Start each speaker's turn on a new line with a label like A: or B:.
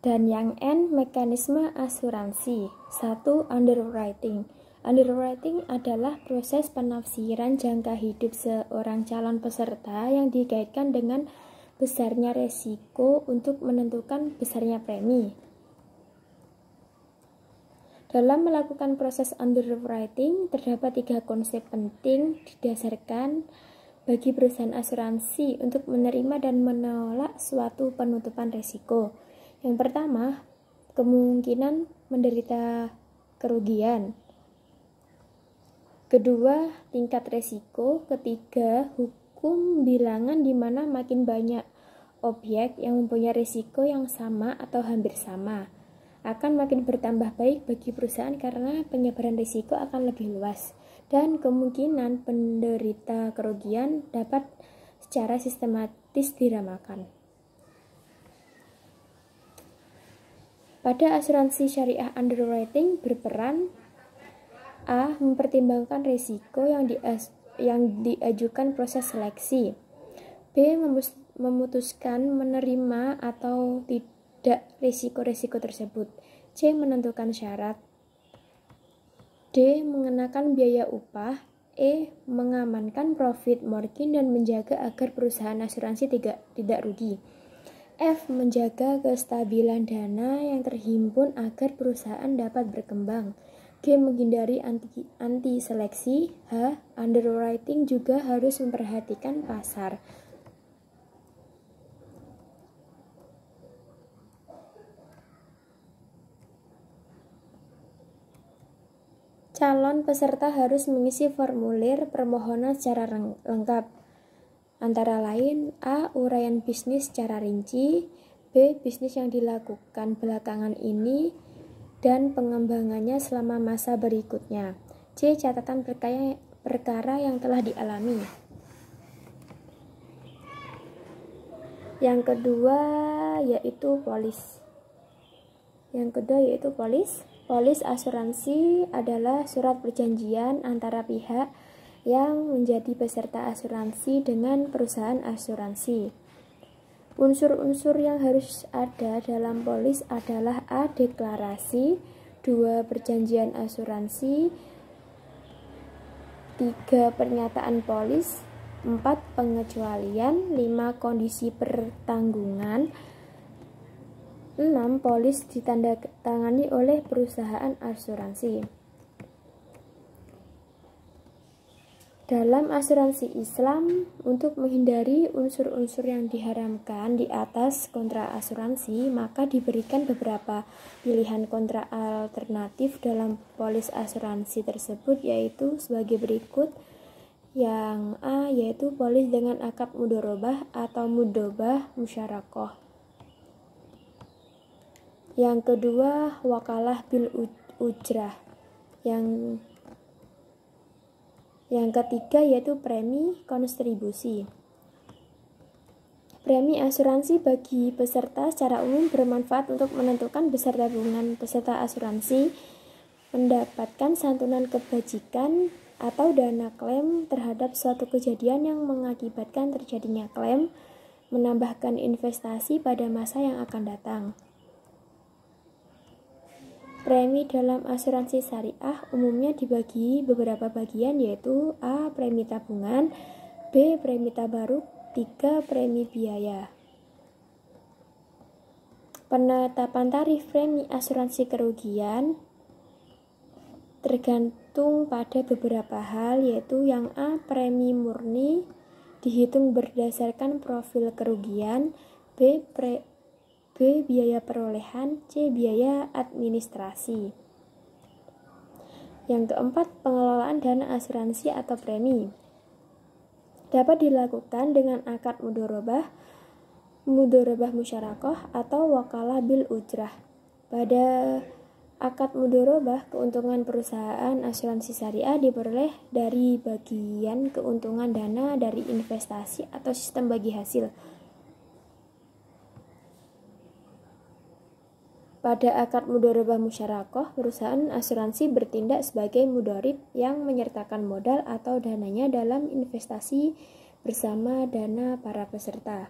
A: Dan yang N, mekanisme asuransi. 1. Underwriting. Underwriting adalah proses penafsiran jangka hidup seorang calon peserta yang dikaitkan dengan besarnya resiko untuk menentukan besarnya premi. Dalam melakukan proses underwriting, terdapat 3 konsep penting didasarkan bagi perusahaan asuransi untuk menerima dan menolak suatu penutupan resiko. Yang pertama, kemungkinan menderita kerugian. Kedua, tingkat resiko. Ketiga, hukum bilangan di mana makin banyak objek yang mempunyai risiko yang sama atau hampir sama akan makin bertambah baik bagi perusahaan karena penyebaran risiko akan lebih luas dan kemungkinan penderita kerugian dapat secara sistematis diramakan. Pada asuransi syariah, underwriting berperan A. Mempertimbangkan risiko yang diajukan proses seleksi. B. Memutuskan menerima atau tidak risiko-risiko tersebut. C. Menentukan syarat. D. Mengenakan biaya upah. E. Mengamankan profit margin dan menjaga agar perusahaan asuransi tidak rugi. F. Menjaga kestabilan dana yang terhimpun agar perusahaan dapat berkembang. G. Menghindari anti seleksi. H. Underwriting juga harus memperhatikan pasar. Calon peserta harus mengisi formulir permohonan secara lengkap. Antara lain, A. Uraian bisnis secara rinci. B. Bisnis yang dilakukan belakangan ini dan pengembangannya selama masa berikutnya. C. Catatan perkara yang telah dialami. Yang kedua yaitu polis. Polis asuransi adalah surat perjanjian antara pihak yang menjadi peserta asuransi dengan perusahaan asuransi. Unsur-unsur yang harus ada dalam polis adalah A. Deklarasi. 2. Perjanjian asuransi. 3. Pernyataan polis. 4. Pengecualian. 5. Kondisi pertanggungan. 6. Polis ditandatangani oleh perusahaan asuransi. Dalam asuransi Islam, untuk menghindari unsur-unsur yang diharamkan di atas kontrak asuransi, maka diberikan beberapa pilihan kontrak alternatif dalam polis asuransi tersebut, yaitu sebagai berikut. Yang A, yaitu polis dengan akad mudharabah atau mudobah musyarakah. Yang kedua, wakalah bil ujrah. Yang ketiga yaitu premi kontribusi. Premi asuransi bagi peserta secara umum bermanfaat untuk menentukan besar tabungan peserta asuransi, mendapatkan santunan kebajikan atau dana klaim terhadap suatu kejadian yang mengakibatkan terjadinya klaim, menambahkan investasi pada masa yang akan datang. Premi dalam asuransi syariah umumnya dibagi beberapa bagian, yaitu A. Premi tabungan, B. Premi tabaruk, 3. Premi biaya. Penetapan tarif premi asuransi kerugian tergantung pada beberapa hal, yaitu yang A. Premi murni dihitung berdasarkan profil kerugian, B. Biaya perolehan, C. Biaya administrasi. Yang keempat, pengelolaan dana asuransi atau premi dapat dilakukan dengan akad mudharabah musyarakah atau wakalah bil ujrah. Pada akad mudharabah, keuntungan perusahaan asuransi syariah diperoleh dari bagian keuntungan dana dari investasi atau sistem bagi hasil. Pada akad mudharabah musyarakah, perusahaan asuransi bertindak sebagai mudharib yang menyertakan modal atau dananya dalam investasi bersama dana para peserta.